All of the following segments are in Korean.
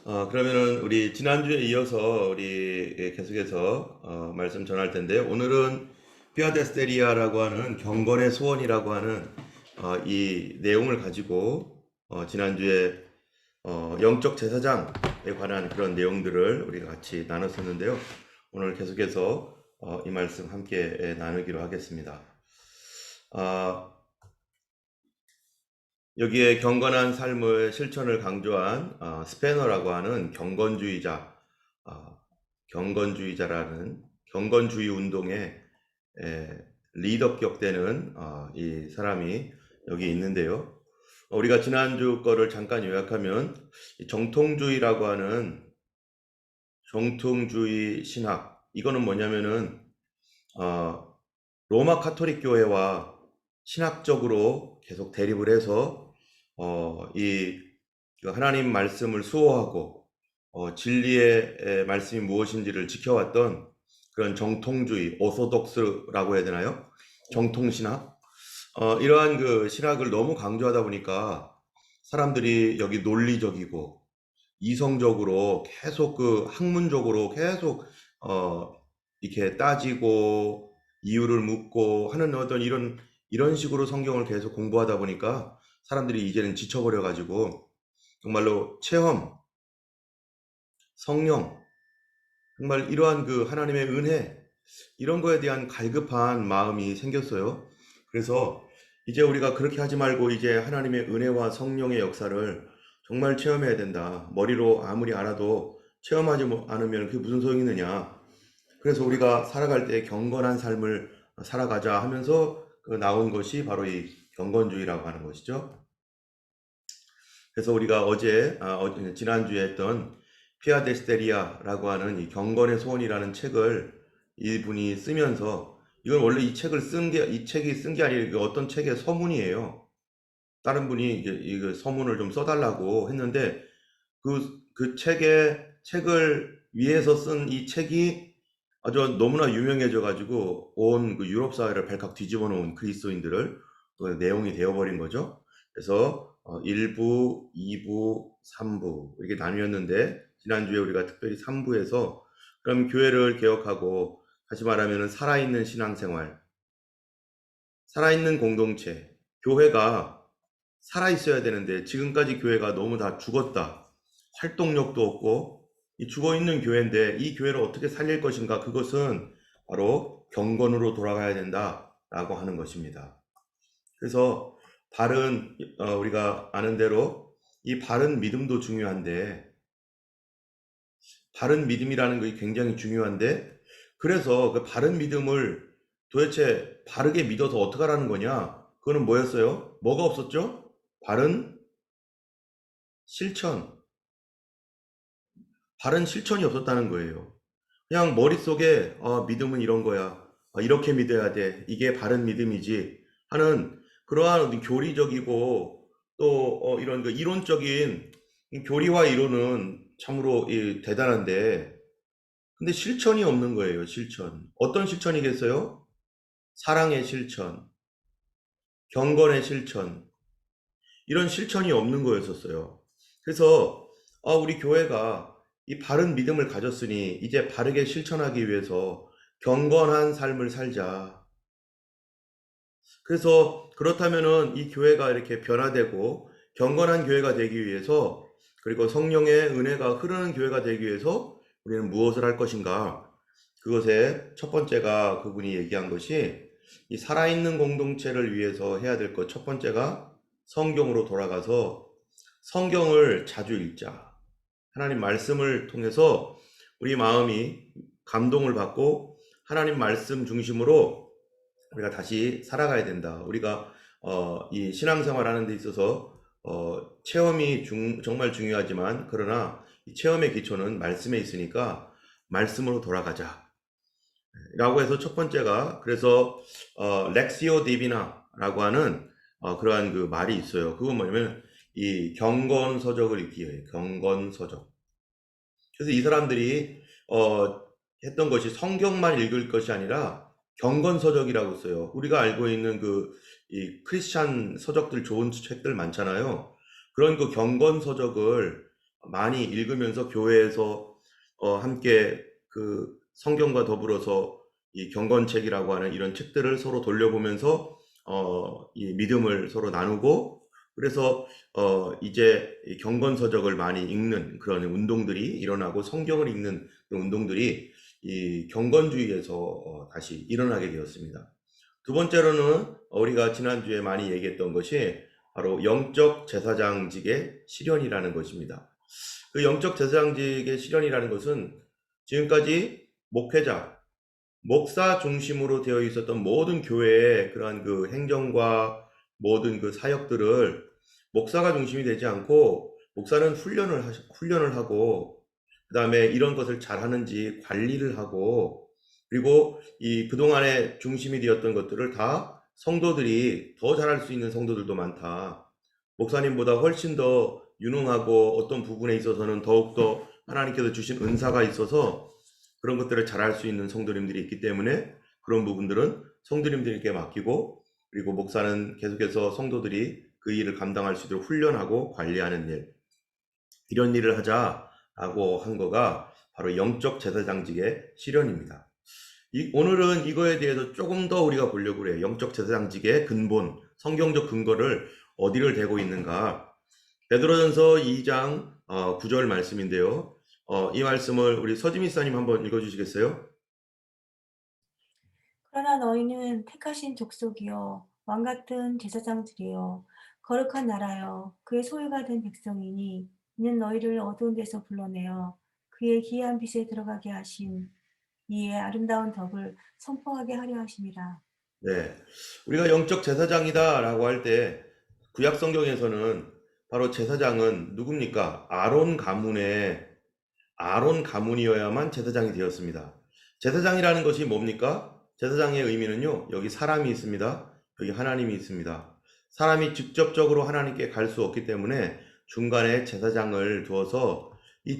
그러면은 우리 지난주에 이어서 우리 계속해서 말씀 전할 텐데요. 오늘은 피아데스테리아라고 하는 경건의 소원이라고 하는 이 내용을 가지고 지난주에 영적 제사장에 관한 그런 내용들을 우리가 같이 나눴었는데요. 오늘 계속해서 이 말씀 함께 나누기로 하겠습니다. 여기에 경건한 삶의 실천을 강조한 스페너라고 하는 경건주의자라는 경건주의 운동의 리더격 되는 이 사람이 여기 있는데요. 우리가 지난주 거를 잠깐 요약하면 정통주의라고 하는 정통주의 신학, 이거는 뭐냐면은 로마 카톨릭 교회와 신학적으로 계속 대립을 해서 이 하나님 말씀을 수호하고 진리의 말씀이 무엇인지를 지켜왔던 그런 정통주의, 오소독스라고 해야 되나요? 정통신학. 이러한 그 신학을 너무 강조하다 보니까 사람들이 여기 논리적이고 이성적으로 계속 그 학문적으로 계속 이렇게 따지고 이유를 묻고 하는 어떤 이런 식으로 성경을 계속 공부하다 보니까 사람들이 이제는 지쳐버려 가지고 정말로 체험, 성령, 정말 이러한 그 하나님의 은혜, 이런 거에 대한 갈급한 마음이 생겼어요. 그래서 이제 우리가 그렇게 하지 말고 이제 하나님의 은혜와 성령의 역사를 정말 체험해야 된다. 머리로 아무리 알아도 체험하지 않으면 그게 무슨 소용이 있느냐. 그래서 우리가 살아갈 때 경건한 삶을 살아가자 하면서 나온 것이 바로 이 경건주의라고 하는 것이죠. 그래서 우리가 지난주에 했던 피아데스테리아라고 하는 이 경건의 소원이라는 책을 이분이 쓰면서, 이건 원래 이 책이 쓴 게 아니라 어떤 책의 서문이에요. 다른 분이 이거 서문을 좀 써달라고 했는데, 그 책을 위해서 쓴 이 책이 아주 너무나 유명해져가지고 온 그 유럽 사회를 발칵 뒤집어 놓은 그리스도인들을 또 내용이 되어버린 거죠. 그래서 1부, 2부, 3부 이렇게 나뉘었는데, 지난주에 우리가 특별히 3부에서 그럼 교회를 개혁하고, 다시 말하면 살아있는 신앙생활, 살아있는 공동체, 교회가 살아있어야 되는데 지금까지 교회가 너무 다 죽었다. 활동력도 없고 이 죽어있는 교회인데 이 교회를 어떻게 살릴 것인가, 그것은 바로 경건으로 돌아가야 된다라고 하는 것입니다. 그래서 우리가 아는 대로 이 바른 믿음도 중요한데, 바른 믿음이라는 것이 굉장히 중요한데, 그래서 그 바른 믿음을 도대체 바르게 믿어서 어떻게 하라는 거냐? 그거는 뭐였어요? 뭐가 없었죠? 바른 실천. 바른 실천이 없었다는 거예요. 그냥 머릿속에 믿음은 이런 거야. 이렇게 믿어야 돼. 이게 바른 믿음이지 하는 그러한 어떤 교리적이고 또 이런 그 이론적인 이 교리와 이론은 참으로 대단한데, 근데 실천이 없는 거예요. 실천. 어떤 실천이겠어요? 사랑의 실천, 경건의 실천, 이런 실천이 없는 거였었어요. 그래서 우리 교회가 이 바른 믿음을 가졌으니 이제 바르게 실천하기 위해서 경건한 삶을 살자. 그래서 그렇다면은 이 교회가 이렇게 변화되고 경건한 교회가 되기 위해서, 그리고 성령의 은혜가 흐르는 교회가 되기 위해서 우리는 무엇을 할 것인가? 그것의 첫 번째가, 그분이 얘기한 것이 이 살아있는 공동체를 위해서 해야 될 것 첫 번째가 성경으로 돌아가서 성경을 자주 읽자. 하나님 말씀을 통해서 우리 마음이 감동을 받고 하나님 말씀 중심으로 우리가 다시 살아가야 된다. 우리가 이 신앙생활 하는 데 있어서 체험이 정말 중요하지만, 그러나 이 체험의 기초는 말씀에 있으니까 말씀으로 돌아가자 라고 해서 첫 번째가, 그래서 렉시오 디비나라고 하는 그러한 그 말이 있어요. 그건 뭐냐면 이 경건서적을 읽기 위해, 경건서적. 그래서 이 사람들이 했던 것이 성경만 읽을 것이 아니라 경건서적이라고 써요. 우리가 알고 있는 이 크리스찬 서적들, 좋은 책들 많잖아요. 그런 그 경건서적을 많이 읽으면서 교회에서 함께 그 성경과 더불어서 이 경건책이라고 하는 이런 책들을 서로 돌려보면서 이 믿음을 서로 나누고, 그래서 이제 이 경건서적을 많이 읽는 그런 운동들이 일어나고, 성경을 읽는 그런 운동들이 이 경건주의에서 다시 일어나게 되었습니다. 두 번째로는 우리가 지난주에 많이 얘기했던 것이 바로 영적 제사장직의 실현이라는 것입니다. 그 영적 제사장직의 실현이라는 것은 지금까지 목회자, 목사 중심으로 되어 있었던 모든 교회의 그러한 그 행정과 모든 그 사역들을 목사가 중심이 되지 않고, 목사는 훈련을 하고, 그 다음에 이런 것을 잘하는지 관리를 하고, 그리고 이 그동안에 중심이 되었던 것들을 다 성도들이 더 잘할 수 있는 성도들도 많다. 목사님보다 훨씬 더 유능하고 어떤 부분에 있어서는 더욱더 하나님께서 주신 은사가 있어서 그런 것들을 잘할 수 있는 성도님들이 있기 때문에 그런 부분들은 성도님들에게 맡기고, 그리고 목사는 계속해서 성도들이 그 일을 감당할 수 있도록 훈련하고 관리하는 일, 이런 일을 하자라고 한 거가 바로 영적 제사장직의 실현입니다. 오늘은 이거에 대해서 조금 더 우리가 보려고 해요. 영적 제사장직의 근본, 성경적 근거를 어디를 대고 있는가. 베드로전서 2장 9절 말씀인데요. 이 말씀을 우리 서지미사님 한번 읽어주시겠어요? 그러나 너희는 택하신 족속이요 왕 같은 제사장들이요 거룩한 나라요 그의 소유가 된 백성이니 이는 너희를 어두운 데서 불러내어 그의 기이한 빛에 들어가게 하신 이의 아름다운 덕을 선포하게 하려 하심이라. 네. 우리가 영적 제사장이다라고 할 때 구약 성경에서는 바로 제사장은 누굽니까? 아론 가문이어야만 제사장이 되었습니다. 제사장이라는 것이 뭡니까? 제사장의 의미는요, 여기 사람이 있습니다. 여기 하나님이 있습니다. 사람이 직접적으로 하나님께 갈 수 없기 때문에 중간에 제사장을 두어서 이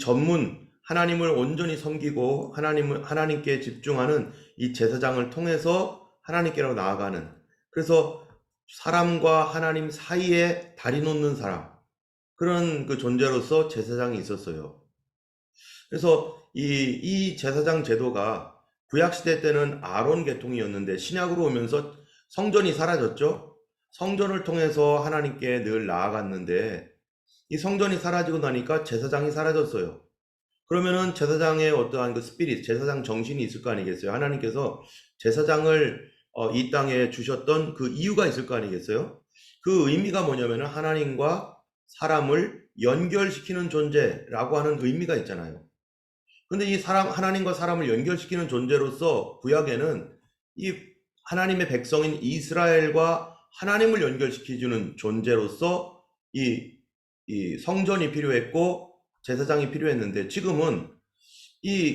하나님을 온전히 섬기고 하나님께 집중하는 이 제사장을 통해서 하나님께로 나아가는, 그래서 사람과 하나님 사이에 다리 놓는 사람, 그런 그 존재로서 제사장이 있었어요. 그래서 이 제사장 제도가 구약시대 때는 아론 계통이었는데 신약으로 오면서 성전이 사라졌죠. 성전을 통해서 하나님께 늘 나아갔는데 이 성전이 사라지고 나니까 제사장이 사라졌어요. 그러면은 제사장의 어떠한 그 스피릿, 제사장 정신이 있을 거 아니겠어요? 하나님께서 제사장을 이 땅에 주셨던 그 이유가 있을 거 아니겠어요? 그 의미가 뭐냐면은 하나님과 사람을 연결시키는 존재라고 하는 의미가 있잖아요. 근데 하나님과 사람을 연결시키는 존재로서 구약에는 이 하나님의 백성인 이스라엘과 하나님을 연결시켜주는 존재로서 이 성전이 필요했고 제사장이 필요했는데, 지금은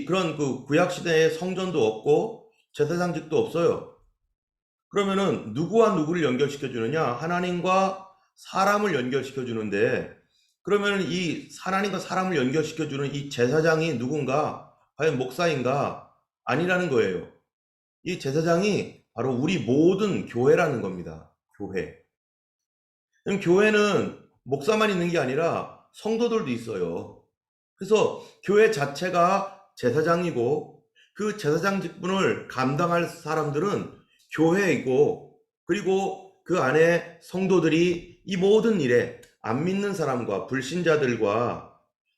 그런 그 구약 시대에 성전도 없고 제사장직도 없어요. 그러면은 누구와 누구를 연결시켜 주느냐? 하나님과 사람을 연결시켜 주는데, 그러면은 이 하나님과 사람을 연결시켜 주는 이 제사장이 누군가? 과연 목사인가? 아니라는 거예요. 이 제사장이 바로 우리 모든 교회라는 겁니다. 교회. 그럼 교회는 목사만 있는 게 아니라 성도들도 있어요. 그래서 교회 자체가 제사장이고, 그 제사장 직분을 감당할 사람들은 교회이고, 그리고 그 안에 성도들이 이 모든 일에 안 믿는 사람과 불신자들과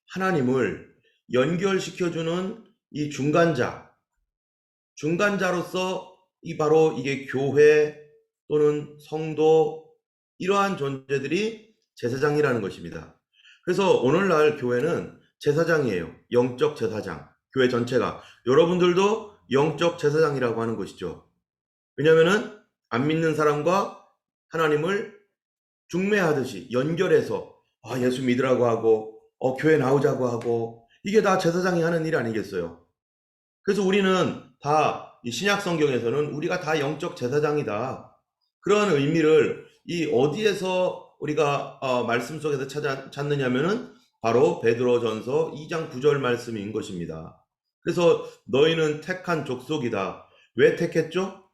하나님을 연결시켜주는 이 중간자로서 이 바로 이게 교회 또는 성도, 이러한 존재들이 제사장이라는 것입니다. 그래서 오늘날 교회는 제사장이에요. 영적 제사장. 교회 전체가. 여러분들도 영적 제사장이라고 하는 것이죠. 왜냐면은 안 믿는 사람과 하나님을 중매하듯이 연결해서 예수 믿으라고 하고 교회 나오자고 하고, 이게 다 제사장이 하는 일 아니겠어요? 그래서 우리는 다 이 신약 성경에서는 우리가 다 영적 제사장이다. 그런 의미를 이 어디에서 우리가 말씀 속에서 찾느냐면은 바로 베드로전서 2장 9절 말씀인 것입니다. 그래서 너희는 택한 족속이다. 왜 택했죠?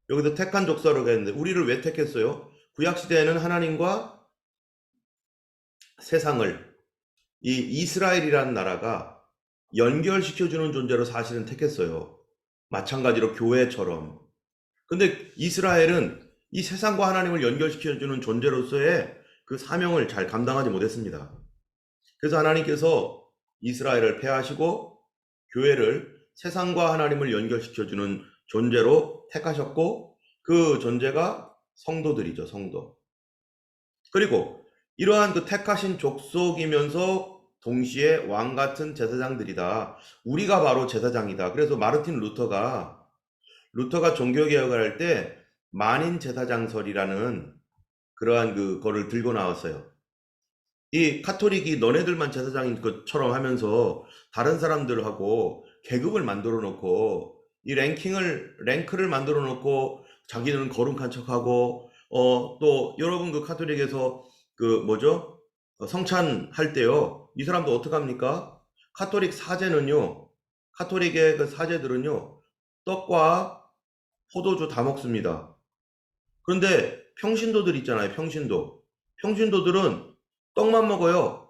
여기서 택한 족속이라고 했는데 우리를 왜 택했어요? 구약 시대에는 하나님과 세상을 이 이스라엘이라는 나라가 연결시켜주는 존재로 사실은 택했어요. 마찬가지로 교회처럼. 근데 이스라엘은 이 세상과 하나님을 연결시켜주는 존재로서의 그 사명을 잘 감당하지 못했습니다. 그래서 하나님께서 이스라엘을 폐하시고 교회를 세상과 하나님을 연결시켜주는 존재로 택하셨고, 그 존재가 성도들이죠, 성도. 그리고 이러한 그 택하신 족속이면서 동시에 왕 같은 제사장들이다. 우리가 바로 제사장이다. 그래서 마르틴 루터가 종교개혁을 할 때 만인 제사장설이라는 그러한 그거를 들고 나왔어요. 이 카톨릭이 너네들만 제사장인 것처럼 하면서 다른 사람들하고 계급을 만들어 놓고 이 랭크를 만들어 놓고 자기는 거룩한 척하고, 또 여러분 그 카톨릭에서 그 뭐죠? 성찬할 때요. 이 사람도 어떻게 합니까? 카톨릭의 그 사제들은요. 떡과 포도주 다 먹습니다. 그런데 평신도들 있잖아요. 평신도들은 떡만 먹어요.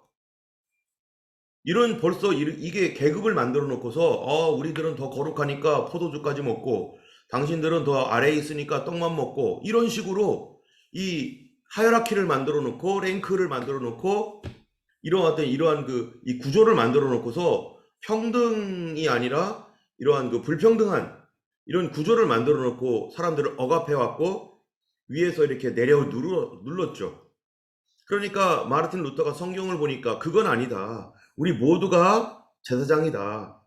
벌써 이게 계급을 만들어 놓고서 우리들은 더 거룩하니까 포도주까지 먹고 당신들은 더 아래에 있으니까 떡만 먹고, 이런 식으로 이 하이라키를 만들어 놓고 랭크를 만들어 놓고 이러한 이 구조를 만들어 놓고서 평등이 아니라 이러한 그 불평등한 이런 구조를 만들어 놓고 사람들을 억압해 왔고 위에서 이렇게 눌렀죠. 그러니까 마르틴 루터가 성경을 보니까 그건 아니다. 우리 모두가 제사장이다.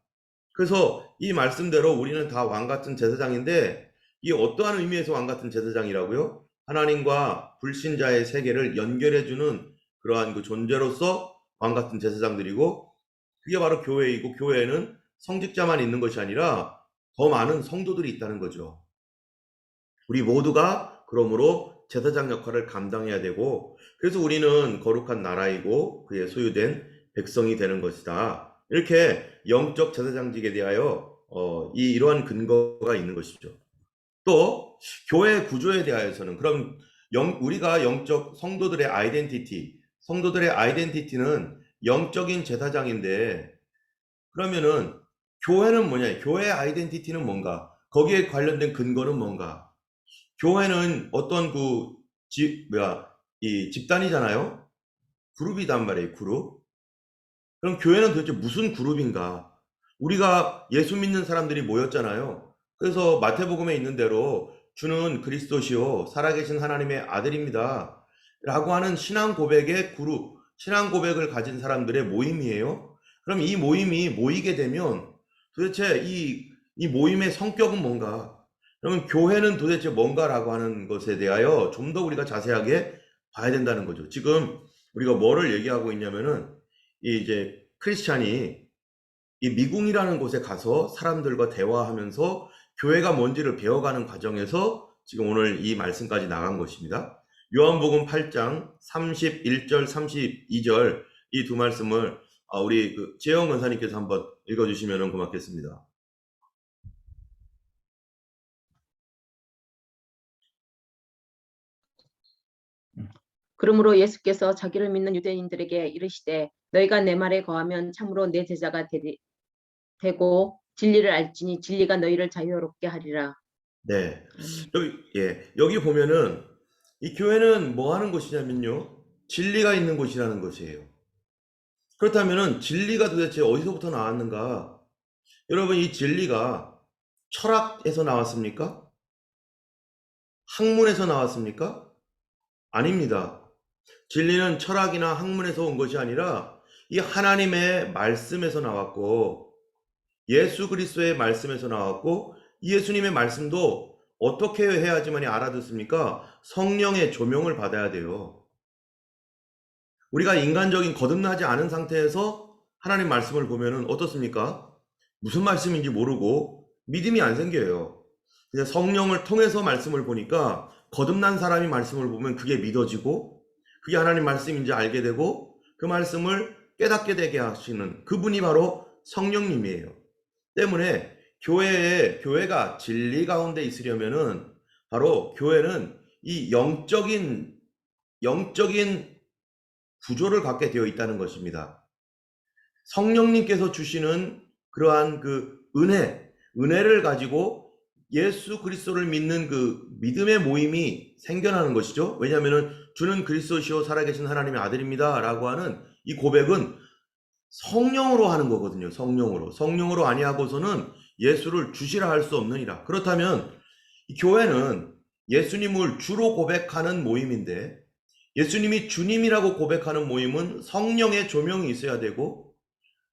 그래서 이 말씀대로 우리는 다 왕 같은 제사장인데, 이 어떠한 의미에서 왕 같은 제사장이라고요? 하나님과 불신자의 세계를 연결해주는 그러한 그 존재로서 왕 같은 제사장들이고, 그게 바로 교회이고, 교회에는 성직자만 있는 것이 아니라 더 많은 성도들이 있다는 거죠. 우리 모두가 그러므로 제사장 역할을 감당해야 되고, 그래서 우리는 거룩한 나라이고 그의 소유된 백성이 되는 것이다. 이렇게 영적 제사장직에 대하여 이러한 근거가 있는 것이죠. 또 교회 구조에 대하여서는, 그럼 우리가 영적 성도들의 아이덴티티는 영적인 제사장인데, 그러면은 교회는 뭐냐? 교회의 아이덴티티는 뭔가? 거기에 관련된 근거는 뭔가? 교회는 어떤 이 집단이잖아요. 그룹이단 말이에요, 그룹. 그럼 교회는 도대체 무슨 그룹인가? 우리가 예수 믿는 사람들이 모였잖아요. 그래서 마태복음에 있는 대로 주는 그리스도시요 살아계신 하나님의 아들입니다 라고 하는 신앙 고백의 그룹, 신앙 고백을 가진 사람들의 모임이에요. 그럼 이 모임이 모이게 되면 도대체 이 모임의 성격은 뭔가? 그러면 교회는 도대체 뭔가라고 하는 것에 대하여 좀 더 우리가 자세하게 봐야 된다는 거죠. 지금 우리가 뭐를 얘기하고 있냐면은 이제 크리스찬이 이 미궁이라는 곳에 가서 사람들과 대화하면서 교회가 뭔지를 배워가는 과정에서 지금 오늘 이 말씀까지 나간 것입니다. 요한복음 8장 31절 32절 이 두 말씀을 우리 재영 권사님께서 한번 읽어주시면 고맙겠습니다. 그러므로 예수께서 자기를 믿는 유대인들에게 이르시되 너희가 내 말에 거하면 참으로 내 제자가 되고 진리를 알지니 진리가 너희를 자유롭게 하리라. 네. 여기 보면은 이 교회는 뭐 하는 곳이냐면요. 진리가 있는 곳이라는 것이에요. 그렇다면은 진리가 도대체 어디서부터 나왔는가? 여러분, 이 진리가 철학에서 나왔습니까? 학문에서 나왔습니까? 아닙니다. 진리는 철학이나 학문에서 온 것이 아니라 이 하나님의 말씀에서 나왔고, 예수 그리스도의 말씀에서 나왔고, 예수님의 말씀도 어떻게 해야지만이 알아듣습니까? 성령의 조명을 받아야 돼요. 우리가 인간적인 거듭나지 않은 상태에서 하나님 말씀을 보면은 어떻습니까? 무슨 말씀인지 모르고 믿음이 안 생겨요. 근데 성령을 통해서 말씀을 보니까 거듭난 사람이 말씀을 보면 그게 믿어지고 그게 하나님 말씀인지 알게 되고 그 말씀을 깨닫게 되게 하시는 그분이 바로 성령님이에요. 때문에 교회가 진리 가운데 있으려면은 바로 교회는 이 영적인 구조를 갖게 되어 있다는 것입니다. 성령님께서 주시는 그러한 그 은혜를 가지고 예수 그리스도를 믿는 그 믿음의 모임이 생겨나는 것이죠. 왜냐하면 주는 그리스도시요 살아계신 하나님의 아들입니다 라고 하는 이 고백은 성령으로 하는 거거든요. 성령으로 아니하고서는 예수를 주시라 할 수 없느니라. 그렇다면 이 교회는 예수님을 주로 고백하는 모임인데, 예수님이 주님이라고 고백하는 모임은 성령의 조명이 있어야 되고,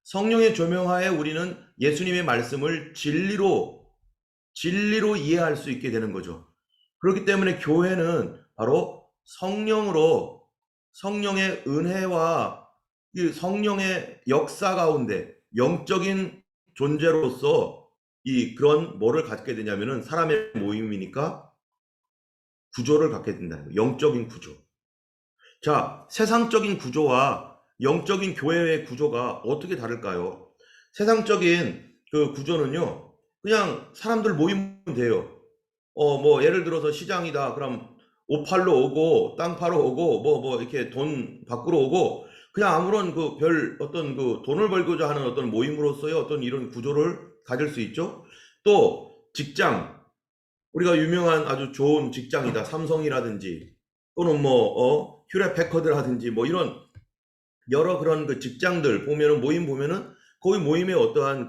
성령의 조명하에 우리는 예수님의 말씀을 진리로 이해할 수 있게 되는 거죠. 그렇기 때문에 교회는 바로 성령의 은혜와 이 성령의 역사 가운데 영적인 존재로서 그런 뭐를 갖게 되냐면은 사람의 모임이니까 구조를 갖게 된다는 거예요. 영적인 구조. 자, 세상적인 구조와 영적인 교회의 구조가 어떻게 다를까요? 세상적인 그 구조는요, 그냥 사람들 모이면 돼요. 뭐 예를 들어서 시장이다. 그럼 옷 팔러 오고 땅 팔러 오고 이렇게 돈 밖으로 오고, 그냥 아무런 그 어떤 그 돈을 벌고자 하는 어떤 모임으로서의 어떤 이런 구조를 가질 수 있죠. 또 직장, 우리가 유명한 아주 좋은 직장이다. 삼성이라든지 또는 뭐 휴레패커드라든지 뭐 이런 여러 그런 그 직장들 보면은 모임 보면은 거기 모임에 어떠한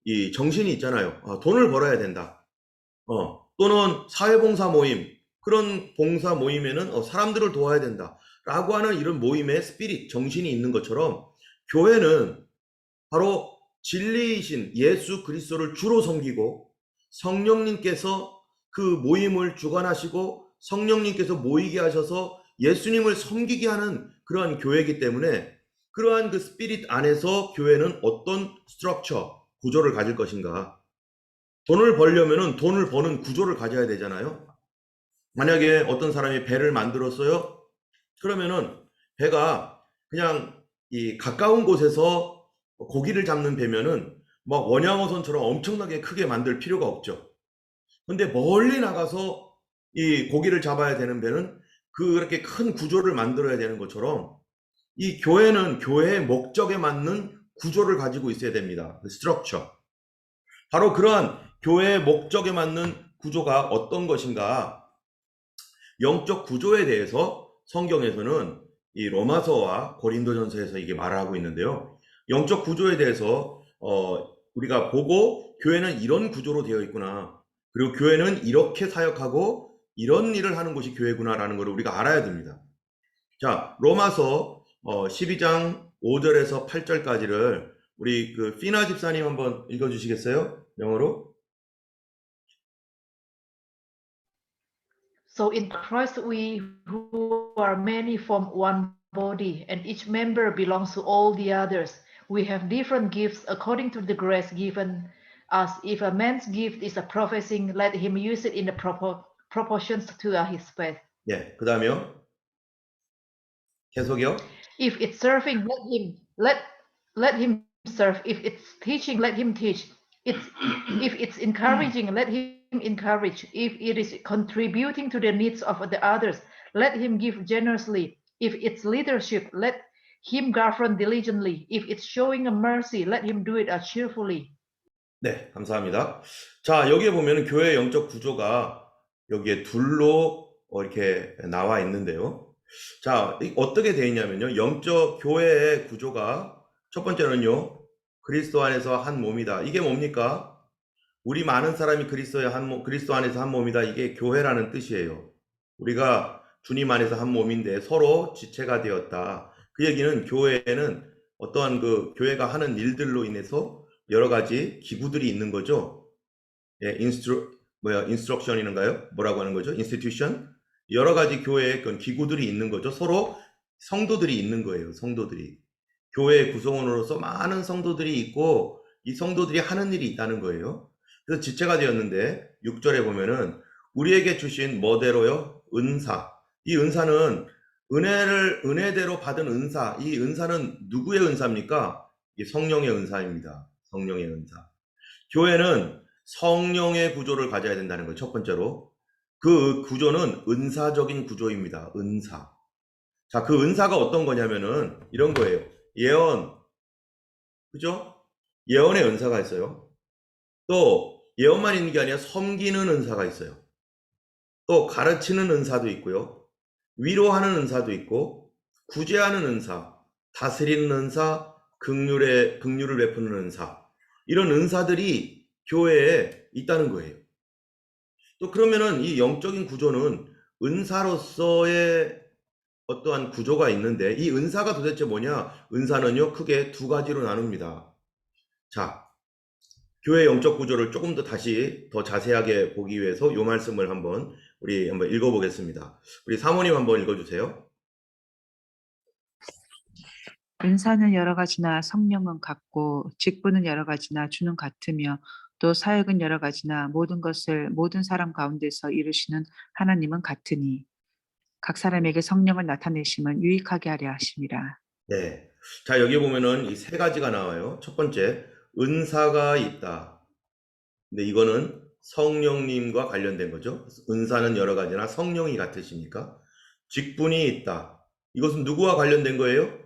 이 정신이 있잖아요. 돈을 벌어야 된다. 또는 사회봉사 모임, 그런 봉사 모임에는 사람들을 도와야 된다 라고 하는 이런 모임의 스피릿, 정신이 있는 것처럼 교회는 바로 진리이신 예수 그리스도를 주로 섬기고, 성령님께서 그 모임을 주관하시고 성령님께서 모이게 하셔서 예수님을 섬기게 하는 그러한 교회이기 때문에, 그러한 그 스피릿 안에서 교회는 어떤 스트럭처, 구조를 가질 것인가. 돈을 벌려면은 돈을 버는 구조를 가져야 되잖아요. 만약에 어떤 사람이 배를 만들었어요. 그러면은 배가 그냥 이 가까운 곳에서 고기를 잡는 배면은 막 원양어선처럼 엄청나게 크게 만들 필요가 없죠. 근데 멀리 나가서 이 고기를 잡아야 되는 배는 그렇게 큰 구조를 만들어야 되는 것처럼, 이 교회는 교회의 목적에 맞는 구조를 가지고 있어야 됩니다. 스트럭처. 바로 그러한 교회의 목적에 맞는 구조가 어떤 것인가, 영적 구조에 대해서 성경에서는 이 로마서와 고린도전서에서 이게 말을 하고 있는데요. 영적 구조에 대해서 우리가 보고 교회는 이런 구조로 되어 있구나, 그리고 교회는 이렇게 사역하고 이런 일을 하는 곳이 교회구나라는 걸 우리가 알아야 됩니다. 자, 로마서 12장 5절에서 8절까지를 우리 그 피나 집사님 한번 읽어주시겠어요? 영어로? So in Christ we who are many form one body, and each member belongs to all the others. We have different gifts according to the grace given us. If a man's gift is a prophesying, let him use it in the proportions to his faith. 예, 그 다음에요. 계속이요. If it's serving, let him serve. If it's teaching, let him teach. If it's encouraging, let him encourage. If it is contributing to the needs of the others, let him give generously. If it's leadership, let him govern diligently. If it's showing a mercy, let him do it cheerfully. 네, 감사합니다. 자, 여기에 보면 교회의 영적 구조가 여기에 둘로 이렇게 나와 있는데요. 자, 어떻게 되어 있냐면요. 영적 교회의 구조가 첫 번째는요, 그리스도 안에서 한 몸이다. 이게 뭡니까? 우리 많은 사람이 그리스도 안에서 한 몸이다. 이게 교회라는 뜻이에요. 우리가 주님 안에서 한 몸인데 서로 지체가 되었다. 그 얘기는 교회에는 어떠한 그 교회가 하는 일들로 인해서 여러 가지 기구들이 있는 거죠. 예, 인스트럭션이는가요? 뭐라고 하는 거죠? 인스티튜션? 여러 가지 교회의 그런 기구들이 있는 거죠. 서로 성도들이 있는 거예요. 성도들이. 교회의 구성원으로서 많은 성도들이 있고, 이 성도들이 하는 일이 있다는 거예요. 그래서 지체가 되었는데 6절에 보면은 우리에게 주신 뭐대로요? 은사. 이 은사는 은혜대로 받은 은사. 이 은사는 누구의 은사입니까? 이게 성령의 은사입니다. 성령의 은사. 교회는 성령의 구조를 가져야 된다는 거예요. 첫 번째로. 그 구조는 은사적인 구조입니다. 은사. 자, 그 은사가 어떤 거냐면은 이런 거예요. 예언, 그죠? 예언의 은사가 있어요. 또 예언만 있는 게 아니라 섬기는 은사가 있어요. 또 가르치는 은사도 있고요. 위로하는 은사도 있고, 구제하는 은사, 다스리는 은사, 긍휼을 베푸는 은사, 이런 은사들이 교회에 있다는 거예요. 또 그러면은 이 영적인 구조는 은사로서의 어떠한 구조가 있는데, 이 은사가 도대체 뭐냐? 은사는요, 크게 두 가지로 나눕니다. 자, 교회 영적 구조를 조금 더 다시 더 자세하게 보기 위해서 이 말씀을 우리 한번 읽어보겠습니다. 우리 사모님 한번 읽어주세요. 은사는 여러 가지나 성령은 같고 직분은 여러 가지나 주는 같으며 또 사역은 여러 가지나 모든 것을 모든 사람 가운데서 이루시는 하나님은 같으니 각 사람에게 성령을 나타내심은 유익하게 하려 하심이라. 네. 자, 여기 보면은 이 세 가지가 나와요. 첫 번째, 은사가 있다. 근데 이거는 성령님과 관련된 거죠. 은사는 여러 가지나 성령이 같으시니까. 직분이 있다. 이것은 누구와 관련된 거예요?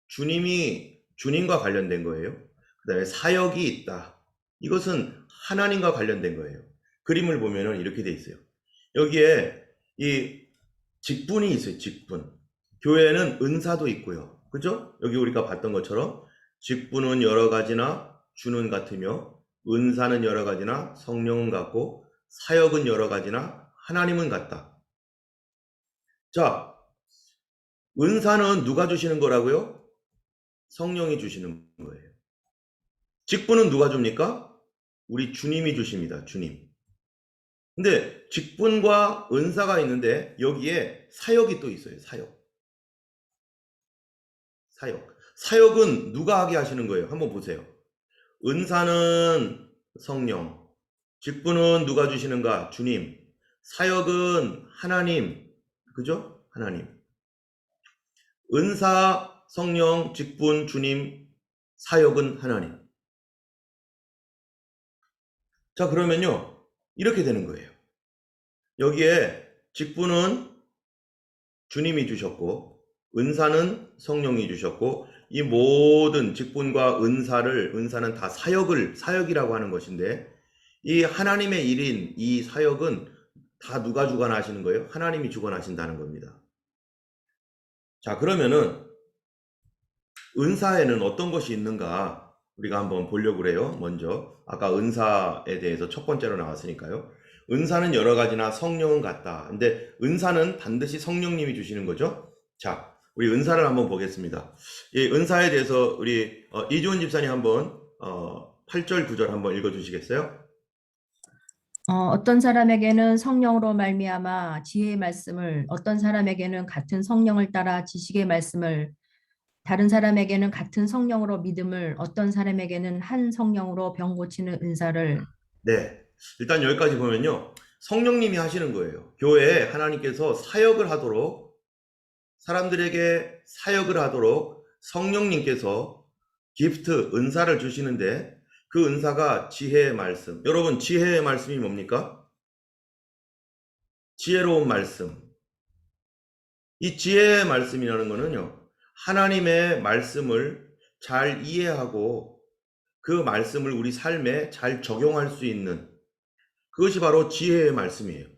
주님과 관련된 거예요. 그 다음에 사역이 있다. 이것은 하나님과 관련된 거예요. 그림을 보면은 이렇게 돼 있어요. 여기에 이 직분이 있어요. 직분. 교회에는 은사도 있고요. 그죠? 여기 우리가 봤던 것처럼 직분은 여러 가지나 주는 같으며 은사는 여러 가지나 성령은 같고 사역은 여러 가지나 하나님은 같다. 자, 은사는 누가 주시는 거라고요? 성령이 주시는 거예요. 직분은 누가 줍니까? 우리 주님이 주십니다. 주님. 근데 직분과 은사가 있는데 여기에 사역이 또 있어요. 사역은 누가 하게 하시는 거예요? 한번 보세요. 은사는 성령, 직분은 누가 주시는가? 주님. 사역은 하나님. 그죠? 하나님. 은사, 성령, 직분, 주님, 사역은 하나님. 자, 그러면요, 이렇게 되는 거예요. 여기에 직분은 주님이 주셨고, 은사는 성령이 주셨고, 이 모든 직분과 은사는 다 사역이라고 하는 것인데, 이 하나님의 일인 이 사역은 다 누가 주관하시는 거예요? 하나님이 주관하신다는 겁니다. 자, 그러면은 은사에는 어떤 것이 있는가 우리가 한번 보려고 그래요. 먼저 아까 은사에 대해서 첫 번째로 나왔으니까요. 은사는 여러 가지나 성령은 같다. 근데 은사는 반드시 성령님이 주시는 거죠. 자, 우리 은사를 한번 보겠습니다. 이 은사에 대해서 우리 이주은 집사님 한번 8절 9절 한번 읽어주시겠어요? 어떤 사람에게는 성령으로 말미암아 지혜의 말씀을, 어떤 사람에게는 같은 성령을 따라 지식의 말씀을, 다른 사람에게는 같은 성령으로 믿음을, 어떤 사람에게는 한 성령으로 병 고치는 은사를. 네, 일단 여기까지 보면요, 성령님이 하시는 거예요. 교회에 하나님께서 사람들에게 사역을 하도록 성령님께서 기프트, 은사를 주시는데, 그 은사가 지혜의 말씀. 여러분, 지혜의 말씀이 뭡니까? 지혜로운 말씀. 이 지혜의 말씀이라는 거는요, 하나님의 말씀을 잘 이해하고 그 말씀을 우리 삶에 잘 적용할 수 있는, 그것이 바로 지혜의 말씀이에요.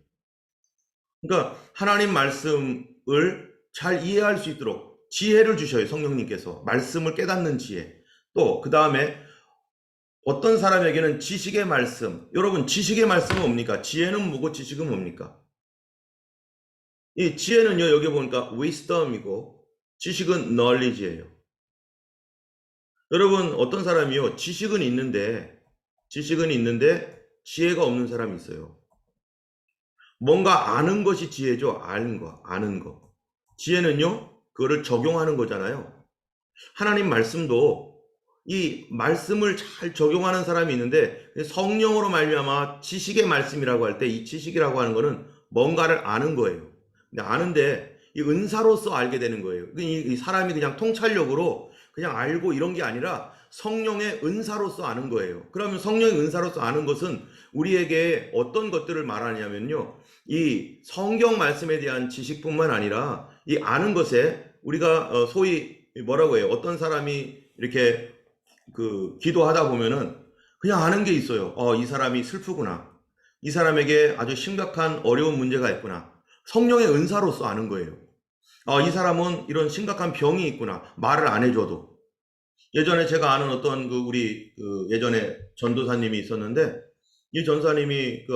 그러니까 하나님 말씀을 잘 이해할 수 있도록 지혜를 주셔요. 성령님께서 말씀을 깨닫는 지혜. 또 그 다음에 어떤 사람에게는 지식의 말씀. 여러분, 지식의 말씀은 뭡니까? 지혜는 뭐고 지식은 뭡니까? 이 지혜는요, 여기 보니까 wisdom이고 지식은 knowledge예요. 여러분, 어떤 사람이요, 지식은 있는데 지혜가 없는 사람이 있어요. 뭔가 아는 것이 지혜죠. 아는 거. 지혜는요, 그거를 적용하는 거잖아요. 하나님 말씀도 이 말씀을 잘 적용하는 사람이 있는데, 성령으로 말미암아 지식의 말씀이라고 할 때 이 지식이라고 하는 거는 뭔가를 아는 거예요. 근데 아는데 이 은사로서 알게 되는 거예요. 이 사람이 그냥 통찰력으로 그냥 알고 이런 게 아니라 성령의 은사로서 아는 거예요. 그러면 성령의 은사로서 아는 것은 우리에게 어떤 것들을 말하냐면요, 이 성경 말씀에 대한 지식뿐만 아니라 이 아는 것에 우리가 소위 뭐라고 해요? 어떤 사람이 이렇게 그 기도하다 보면은 그냥 아는 게 있어요. 이 사람이 슬프구나. 이 사람에게 아주 심각한 어려운 문제가 있구나. 성령의 은사로서 아는 거예요. 이 사람은 이런 심각한 병이 있구나. 말을 안 해줘도. 예전에 제가 아는 어떤 우리 예전에 전도사님이 있었는데, 이 전사님이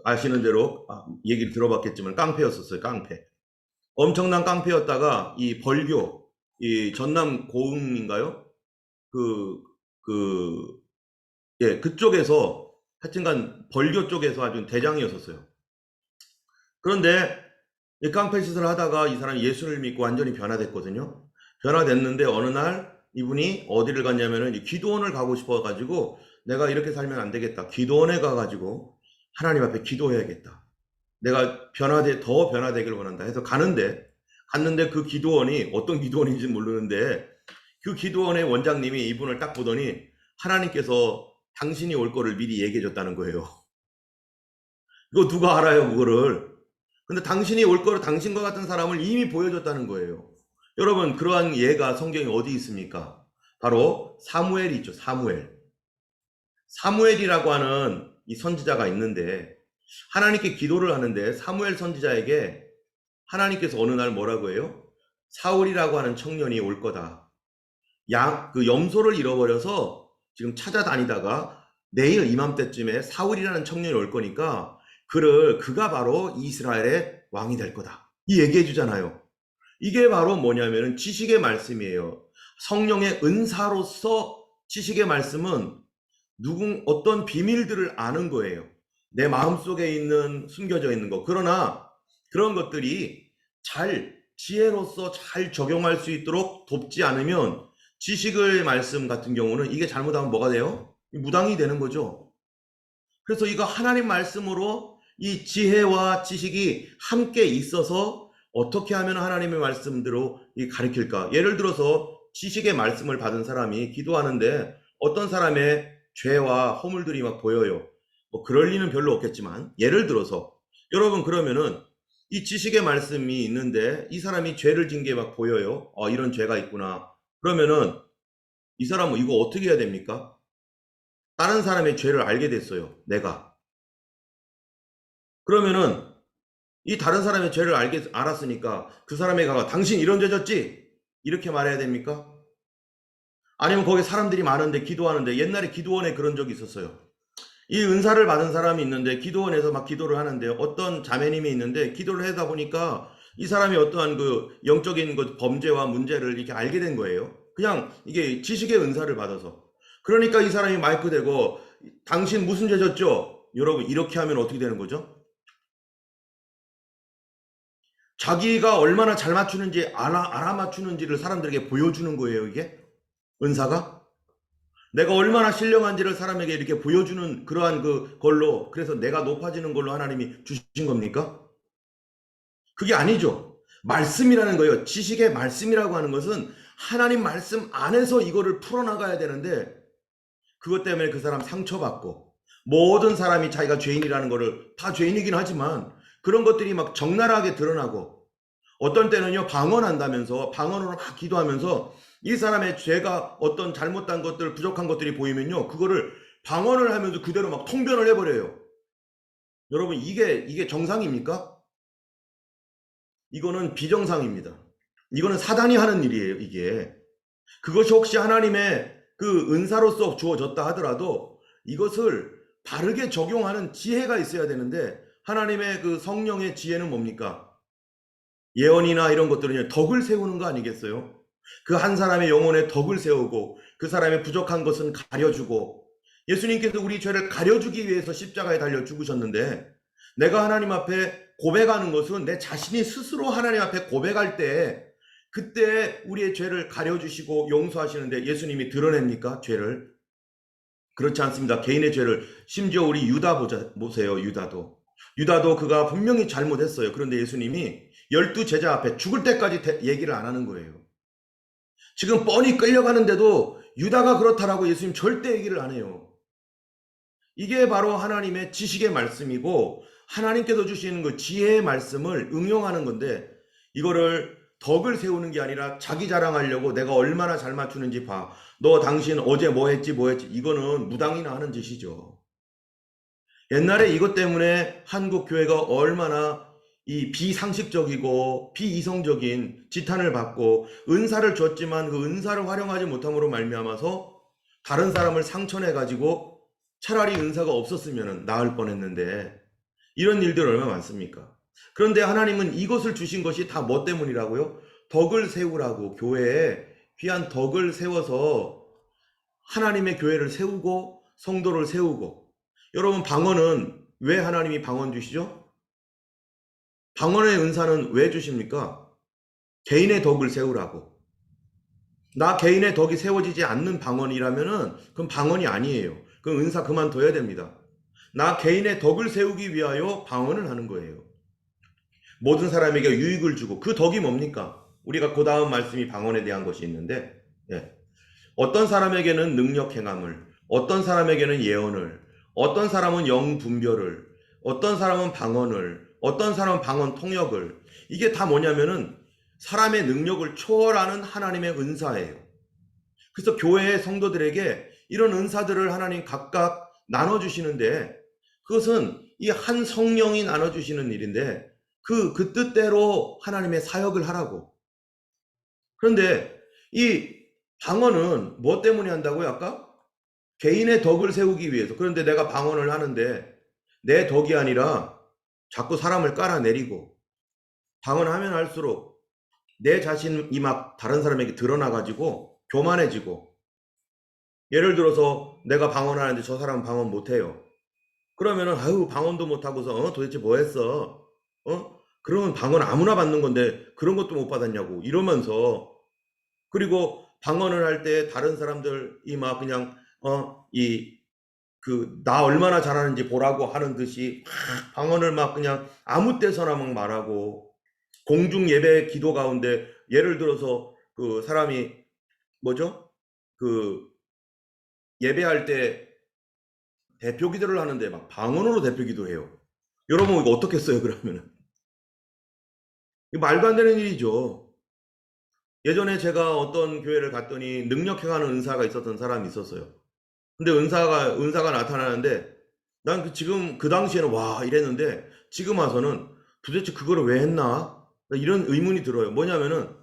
아시는 대로 얘기를 들어봤겠지만 깡패였었어요. 깡패. 엄청난 깡패였다가 이 벌교, 이 전남 고흥인가요? 그쪽에서 하여튼간 벌교 쪽에서 아주 대장이었었어요. 그런데 이 깡패 짓을 하다가 이 사람이 예수를 믿고 완전히 변화됐거든요. 변화됐는데 어느 날 이분이 어디를 갔냐면은 기도원을 가고 싶어가지고 내가 이렇게 살면 안 되겠다. 기도원에 가가지고 하나님 앞에 기도해야겠다. 내가 더 변화되길 원한다 해서 갔는데 그 기도원이 어떤 기도원인지 모르는데 그 기도원의 원장님이 이분을 딱 보더니 하나님께서 당신이 올 거를 미리 얘기해 줬다는 거예요. 이거 누가 알아요, 그거를. 근데 당신이 올 거를 당신과 같은 사람을 이미 보여줬다는 거예요. 여러분, 그러한 예가 성경에 어디 있습니까? 바로 사무엘이 있죠. 사무엘이라고 하는 이 선지자가 있는데 하나님께 기도를 하는데 사무엘 선지자에게 하나님께서 어느 날 뭐라고 해요? 사울이라고 하는 청년이 올 거다. 그 염소를 잃어버려서 지금 찾아다니다가 내일 이맘때쯤에 사울이라는 청년이 올 거니까 그가 바로 이스라엘의 왕이 될 거다. 이 얘기해 주잖아요. 이게 바로 뭐냐면은 지식의 말씀이에요. 성령의 은사로서 지식의 말씀은 어떤 비밀들을 아는 거예요. 내 마음속에 숨겨져 있는 거. 그러나 그런 것들이 지혜로서 잘 적용할 수 있도록 돕지 않으면 지식의 말씀 같은 경우는 이게 잘못하면 뭐가 돼요? 무당이 되는 거죠. 그래서 이거 하나님 말씀으로 이 지혜와 지식이 함께 있어서 어떻게 하면 하나님의 말씀대로 가르칠까? 예를 들어서 지식의 말씀을 받은 사람이 기도하는데 어떤 사람의 죄와 허물들이 막 보여요. 뭐 그럴 리는 별로 없겠지만 예를 들어서 여러분 그러면은 이 지식의 말씀이 있는데 이 사람이 죄를 진 게 막 보여요. 이런 죄가 있구나. 그러면은 이 사람은 이거 어떻게 해야 됩니까? 다른 사람의 죄를 알게 됐어요. 내가. 그러면은 이 다른 사람의 죄를 알았으니까 그 사람에게 가서 당신 이런 죄 졌지? 이렇게 말해야 됩니까? 아니면 거기 사람들이 많은데 기도하는데 옛날에 기도원에 그런 적이 있었어요. 이 은사를 받은 사람이 있는데 기도원에서 막 기도를 하는데 어떤 자매님이 있는데 기도를 하다 보니까 이 사람이 어떠한 영적인 범죄와 문제를 이렇게 알게 된 거예요. 그냥 이게 지식의 은사를 받아서. 그러니까 이 사람이 마이크 대고 당신 무슨 죄 졌죠? 여러분 이렇게 하면 어떻게 되는 거죠? 자기가 얼마나 잘 맞추는지 알아맞추는지를 사람들에게 보여주는 거예요. 이게 은사가 내가 얼마나 신령한지를 사람에게 이렇게 보여주는 그러한 걸로 그래서 내가 높아지는 걸로 하나님이 주신 겁니까? 그게 아니죠. 말씀이라는 거예요. 지식의 말씀이라고 하는 것은 하나님 말씀 안에서 이거를 풀어나가야 되는데 그것 때문에 그 사람 상처받고 모든 사람이 자기가 죄인이라는 거를 다 죄인이긴 하지만 그런 것들이 막 적나라하게 드러나고 어떤 때는요 방언한다면서 방언으로 막 기도하면서 이 사람의 죄가 어떤 잘못된 것들 부족한 것들이 보이면요 그거를 방언을 하면서 그대로 막 통변을 해버려요. 여러분 이게 정상입니까? 이거는 비정상입니다. 이거는 사단이 하는 일이에요. 이게 그것이 혹시 하나님의 은사로서 주어졌다 하더라도 이것을 바르게 적용하는 지혜가 있어야 되는데 하나님의 성령의 지혜는 뭡니까? 예언이나 이런 것들은 덕을 세우는 거 아니겠어요? 그 한 사람의 영혼에 덕을 세우고 그 사람의 부족한 것은 가려주고 예수님께서 우리 죄를 가려주기 위해서 십자가에 달려 죽으셨는데 내가 하나님 앞에 고백하는 것은 내 자신이 스스로 하나님 앞에 고백할 때 그때 우리의 죄를 가려주시고 용서하시는데 예수님이 드러냅니까? 죄를? 그렇지 않습니다. 개인의 죄를 심지어 우리 유다 보세요. 유다도 그가 분명히 잘못했어요. 그런데 예수님이 12 제자 앞에 죽을 때까지 얘기를 안 하는 거예요. 지금 뻔히 끌려가는데도 유다가 그렇다라고 예수님 절대 얘기를 안 해요. 이게 바로 하나님의 지식의 말씀이고 하나님께서 주시는 그 지혜의 말씀을 응용하는 건데 이거를 덕을 세우는 게 아니라 자기 자랑하려고 내가 얼마나 잘 맞추는지 봐. 너 당신 어제 뭐 했지 뭐 했지. 이거는 무당이나 하는 짓이죠. 옛날에 이것 때문에 한국 교회가 얼마나 이 비상식적이고 비이성적인 지탄을 받고 은사를 줬지만 그 은사를 활용하지 못함으로 말미암아서 다른 사람을 상처내 가지고 차라리 은사가 없었으면 나을 뻔했는데 이런 일들 얼마나 많습니까? 그런데 하나님은 이것을 주신 것이 다 뭐 때문이라고요? 덕을 세우라고, 교회에 귀한 덕을 세워서 하나님의 교회를 세우고 성도를 세우고. 여러분, 방언은 왜 하나님이 방언 주시죠? 방언의 은사는 왜 주십니까? 개인의 덕을 세우라고. 나 개인의 덕이 세워지지 않는 방언이라면은 그건 방언이 아니에요. 그럼 은사 그만둬야 됩니다. 나 개인의 덕을 세우기 위하여 방언을 하는 거예요. 모든 사람에게 유익을 주고. 그 덕이 뭡니까? 우리가 그 다음 말씀이 방언에 대한 것이 있는데, 어떤 사람에게는 능력 행함을, 어떤 사람에게는 예언을, 어떤 사람은 영분별을, 어떤 사람은 방언을, 어떤 사람은 방언 통역을. 이게 다 뭐냐면은 사람의 능력을 초월하는 하나님의 은사예요. 그래서 교회의 성도들에게 이런 은사들을 하나님 각각 나눠주시는데, 그것은 이 한 성령이 나눠주시는 일인데 그 뜻대로 하나님의 사역을 하라고. 그런데 이 방언은 뭐 때문에 한다고요? 아까? 개인의 덕을 세우기 위해서. 그런데 내가 방언을 하는데 내 덕이 아니라 자꾸 사람을 깔아내리고, 방언하면 할수록 내 자신이 막 다른 사람에게 드러나가지고 교만해지고. 예를 들어서 내가 방언하는데 저 사람은 방언 못해요. 그러면은 아유 방언도 못하고서 도대체 뭐 했어? 그러면 방언 아무나 받는 건데 그런 것도 못 받았냐고 이러면서. 그리고 방언을 할 때 다른 사람들이 막 그냥 나 얼마나 잘하는지 보라고 하는 듯이 막 방언을 막 그냥 아무 때서나 막 말하고. 공중 예배 기도 가운데 예를 들어서 그 사람이 뭐죠? 그 예배할 때 대표 기도를 하는데 막 방언으로 대표 기도해요. 여러분 이거 어떻게 써요 그러면은? 이거 말도 안 되는 일이죠. 예전에 제가 어떤 교회를 갔더니 능력 행하는 은사가 있었던 사람이 있었어요. 근데 은사가 나타나는데 난 지금 그 당시에는 와 이랬는데 지금 와서는 도대체 그거를 왜 했나? 이런 의문이 들어요. 뭐냐면은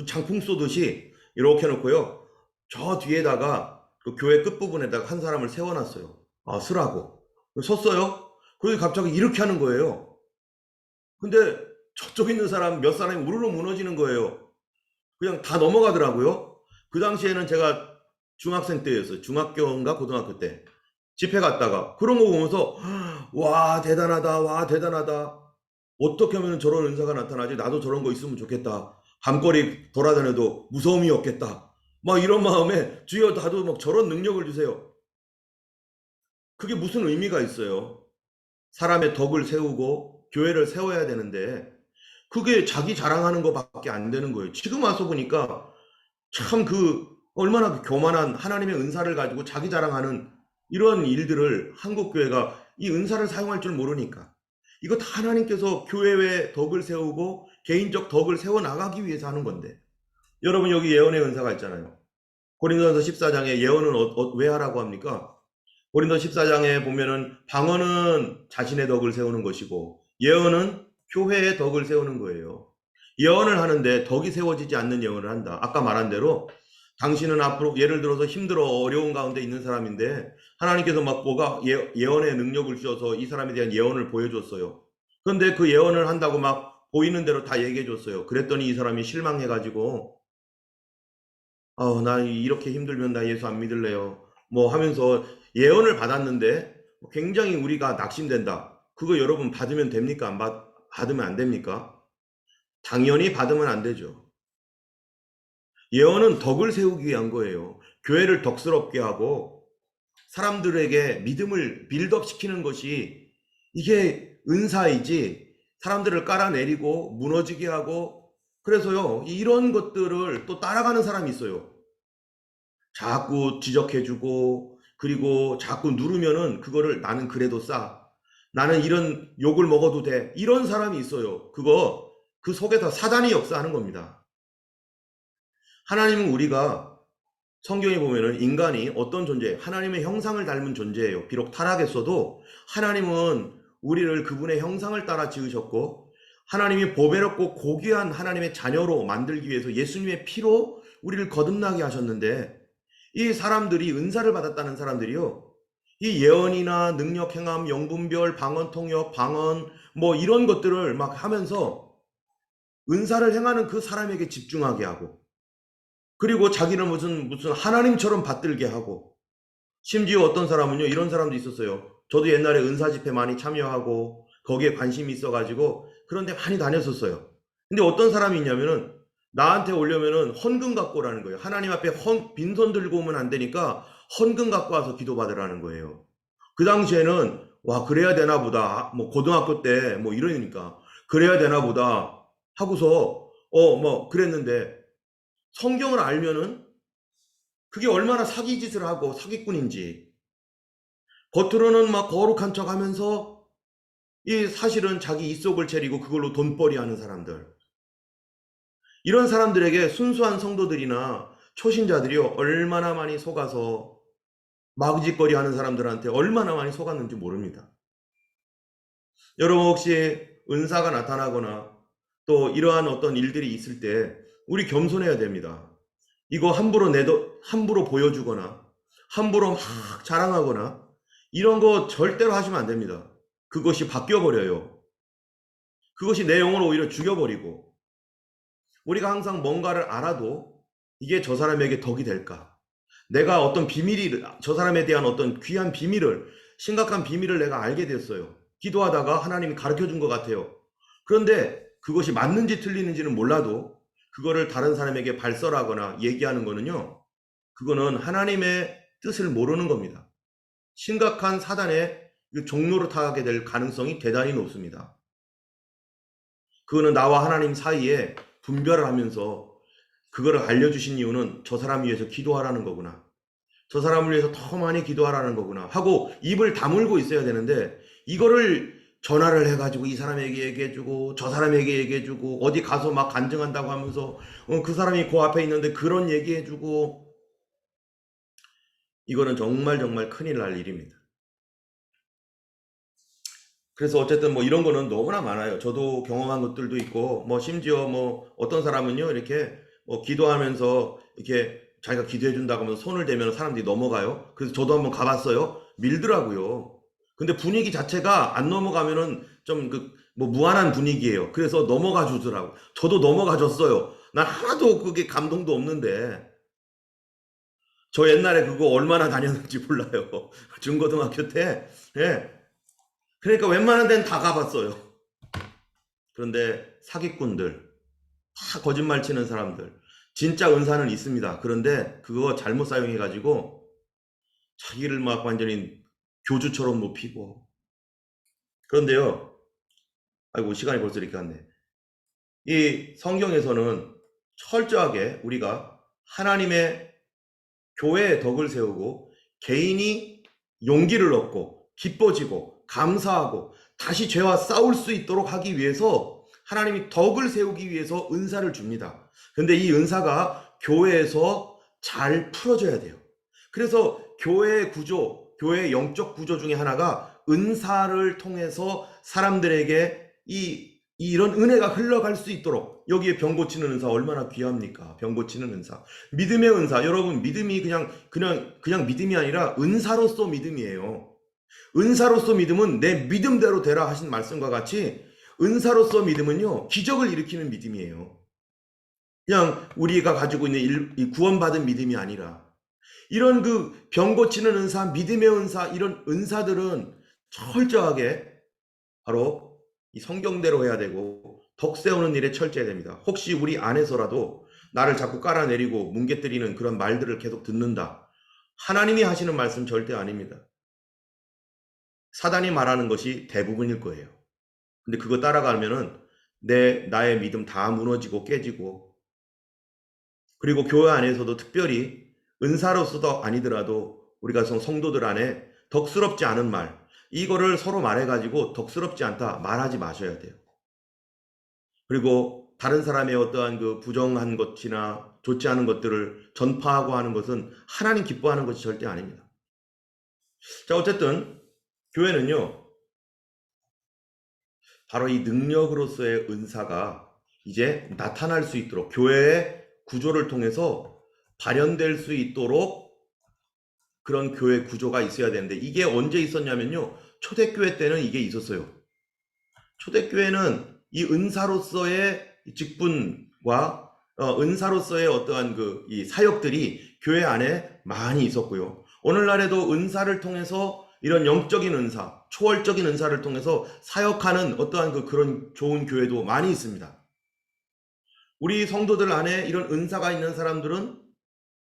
장풍 쏘듯이 이렇게 해놓고요. 저 뒤에다가 그 교회 끝부분에다가 한 사람을 세워놨어요. 쓰라고. 섰어요. 그러더니 갑자기 이렇게 하는 거예요. 근데 저쪽에 있는 사람 몇 사람이 우르르 무너지는 거예요. 그냥 다 넘어가더라고요. 그 당시에는 제가 중학생 때였어요. 중학교인가 고등학교 때 집회 갔다가 그런 거 보면서 와 대단하다, 와 대단하다. 어떻게 하면 저런 은사가 나타나지? 나도 저런 거 있으면 좋겠다. 밤거리 돌아다녀도 무서움이 없겠다. 막 이런 마음에 주여 나도 막 저런 능력을 주세요. 그게 무슨 의미가 있어요? 사람의 덕을 세우고 교회를 세워야 되는데 그게 자기 자랑하는 것밖에 안 되는 거예요. 지금 와서 보니까 참 얼마나 교만한 하나님의 은사를 가지고 자기 자랑하는 이런 일들을 한국 교회가 이 은사를 사용할 줄 모르니까. 이거 다 하나님께서 교회의 덕을 세우고 개인적 덕을 세워나가기 위해서 하는 건데. 여러분 여기 예언의 은사가 있잖아요. 고린도전서 14장에 예언은 왜 하라고 합니까? 고린도서 14장에 보면은 방언은 자신의 덕을 세우는 것이고 예언은 교회의 덕을 세우는 거예요. 예언을 하는데 덕이 세워지지 않는 예언을 한다. 아까 말한 대로 당신은 앞으로 예를 들어서 힘들어 어려운 가운데 있는 사람인데 하나님께서 막 예언의 능력을 주셔서 이 사람에 대한 예언을 보여줬어요. 그런데 그 예언을 한다고 막 보이는 대로 다 얘기해줬어요. 그랬더니 이 사람이 실망해가지고 나 이렇게 힘들면 나 예수 안 믿을래요. 뭐 하면서 예언을 받았는데 굉장히 우리가 낙심된다. 그거 여러분 받으면 됩니까? 받으면 안 됩니까? 당연히 받으면 안 되죠. 예언은 덕을 세우기 위한 거예요. 교회를 덕스럽게 하고 사람들에게 믿음을 빌드업 시키는 것이 이게 은사이지 사람들을 깔아내리고 무너지게 하고. 그래서요 이런 것들을 또 따라가는 사람이 있어요. 자꾸 지적해주고 그리고 자꾸 누르면은 그거를 나는 그래도 나는 이런 욕을 먹어도 돼. 이런 사람이 있어요. 그 속에서 사단이 역사하는 겁니다. 하나님은 우리가 성경에 보면은 인간이 어떤 존재, 하나님의 형상을 닮은 존재예요. 비록 타락했어도 하나님은 우리를 그분의 형상을 따라 지으셨고 하나님이 보배롭고 고귀한 하나님의 자녀로 만들기 위해서 예수님의 피로 우리를 거듭나게 하셨는데 이 사람들이 은사를 받았다는 사람들이요. 이 예언이나 능력 행함, 영분별, 방언 통역, 방언 뭐 이런 것들을 막 하면서 은사를 행하는 그 사람에게 집중하게 하고 그리고 자기는 무슨 하나님처럼 받들게 하고 심지어 어떤 사람은요 이런 사람도 있었어요. 저도 옛날에 은사 집회 많이 참여하고 거기에 관심이 있어가지고 그런데 많이 다녔었어요. 근데 어떤 사람이 있냐면은 나한테 오려면은 헌금 갖고 오라는 거예요. 하나님 앞에 빈손 들고 오면 안 되니까 헌금 갖고 와서 기도받으라는 거예요. 그 당시에는 와 그래야 되나 보다 뭐 고등학교 때 뭐 이러니까 그래야 되나 보다 하고서 뭐 그랬는데 성경을 알면은 그게 얼마나 사기 짓을 하고 사기꾼인지 겉으로는 막 거룩한 척 하면서 이 사실은 자기 입속을 채리고 그걸로 돈벌이 하는 사람들 이런 사람들에게 순수한 성도들이나 초신자들이 얼마나 많이 속아서 마구짓거리 하는 사람들한테 얼마나 많이 속았는지 모릅니다. 여러분 혹시 은사가 나타나거나 또 이러한 어떤 일들이 있을 때 우리 겸손해야 됩니다. 이거 함부로 보여주거나 함부로 막 자랑하거나 이런 거 절대로 하시면 안 됩니다. 그것이 바뀌어버려요. 그것이 내 영혼을 오히려 죽여버리고 우리가 항상 뭔가를 알아도 이게 저 사람에게 덕이 될까? 내가 어떤 비밀이 저 사람에 대한 어떤 귀한 비밀을 심각한 비밀을 내가 알게 됐어요. 기도하다가 하나님이 가르쳐준 것 같아요. 그런데 그것이 맞는지 틀리는지는 몰라도 그거를 다른 사람에게 발설하거나 얘기하는 거는요. 그거는 하나님의 뜻을 모르는 겁니다. 심각한 사단의 종로로 타게 될 가능성이 대단히 높습니다. 그거는 나와 하나님 사이에 분별을 하면서 그거를 알려주신 이유는 저 사람 위해서 기도하라는 거구나. 저 사람을 위해서 더 많이 기도하라는 거구나 하고 입을 다물고 있어야 되는데 이거를 전화를 해가지고 이 사람에게 얘기해주고 저 사람에게 얘기해주고 어디 가서 막 간증한다고 하면서 그 사람이 그 앞에 있는데 그런 얘기해주고 이거는 정말 큰일 날 일입니다. 그래서 어쨌든 뭐 이런 거는 너무나 많아요. 저도 경험한 것들도 있고 뭐 심지어 뭐 어떤 사람은요 이렇게 뭐 기도하면서 이렇게 자기가 기도해 준다고 하면서 손을 대면 사람들이 넘어가요. 그래서 저도 한번 가봤어요. 밀더라고요. 근데 분위기 자체가 안 넘어가면은 좀 뭐 무한한 분위기예요. 그래서 넘어가 주더라고. 저도 넘어가 줬어요. 난 하나도 그게 감동도 없는데 저 옛날에 그거 얼마나 다녔는지 몰라요. 중고등학교 때. 예. 그러니까 웬만한 데는 다 가봤어요. 그런데 사기꾼들, 다 거짓말 치는 사람들, 진짜 은사는 있습니다. 그런데 그거 잘못 사용해가지고 자기를 막 완전히 교주처럼 높이고. 그런데요, 아이고 시간이 벌써 이렇게 갔네. 이 성경에서는 철저하게 우리가 하나님의 교회의 덕을 세우고 개인이 용기를 얻고 기뻐지고 감사하고 다시 죄와 싸울 수 있도록 하기 위해서 하나님이 덕을 세우기 위해서 은사를 줍니다. 근데 이 은사가 교회에서 잘 풀어져야 돼요. 그래서 교회의 구조, 교회의 영적 구조 중에 하나가 은사를 통해서 사람들에게 이런 은혜가 흘러갈 수 있도록 여기에 병 고치는 은사 얼마나 귀합니까? 병 고치는 은사. 믿음의 은사. 여러분 믿음이 그냥 믿음이 아니라 은사로서 믿음이에요. 은사로서 믿음은 내 믿음대로 되라 하신 말씀과 같이 은사로서 믿음은요 기적을 일으키는 믿음이에요. 그냥 우리가 가지고 있는 이 구원받은 믿음이 아니라 이런 병 고치는 은사, 믿음의 은사 이런 은사들은 철저하게 바로 이 성경대로 해야 되고 덕 세우는 일에 철저해야 됩니다. 혹시 우리 안에서라도 나를 자꾸 깔아내리고 뭉개뜨리는 그런 말들을 계속 듣는다. 하나님이 하시는 말씀 절대 아닙니다. 사단이 말하는 것이 대부분일 거예요. 근데 그거 따라가면은 나의 믿음 다 무너지고 깨지고 그리고 교회 안에서도 특별히 은사로서도 아니더라도 우리가 성도들 안에 덕스럽지 않은 말 이거를 서로 말해가지고 덕스럽지 않다 말하지 마셔야 돼요. 그리고 다른 사람의 어떠한 부정한 것이나 좋지 않은 것들을 전파하고 하는 것은 하나님 기뻐하는 것이 절대 아닙니다. 자, 어쨌든 교회는요, 바로 이 능력으로서의 은사가 이제 나타날 수 있도록 교회의 구조를 통해서 발현될 수 있도록 그런 교회 구조가 있어야 되는데, 이게 언제 있었냐면요, 초대교회 때는 이게 있었어요. 초대교회는 이 은사로서의 직분과 은사로서의 어떠한 이 사역들이 교회 안에 많이 있었고요. 오늘날에도 은사를 통해서 이런 영적인 은사, 초월적인 은사를 통해서 사역하는 어떠한 그런 좋은 교회도 많이 있습니다. 우리 성도들 안에 이런 은사가 있는 사람들은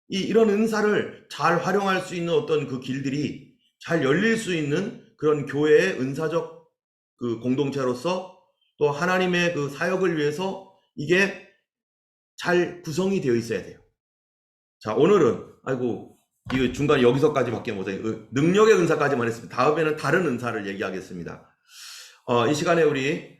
이런 은사를 잘 활용할 수 있는 어떤 그 길들이 잘 열릴 수 있는 그런 교회의 은사적 그 공동체로서 또 하나님의 그 사역을 위해서 이게 잘 구성이 되어 있어야 돼요. 자, 오늘은 이거 중간에 여기서까지밖에 못해요. 능력의 은사까지만 했습니다. 다음에는 다른 은사를 얘기하겠습니다. 이 시간에 우리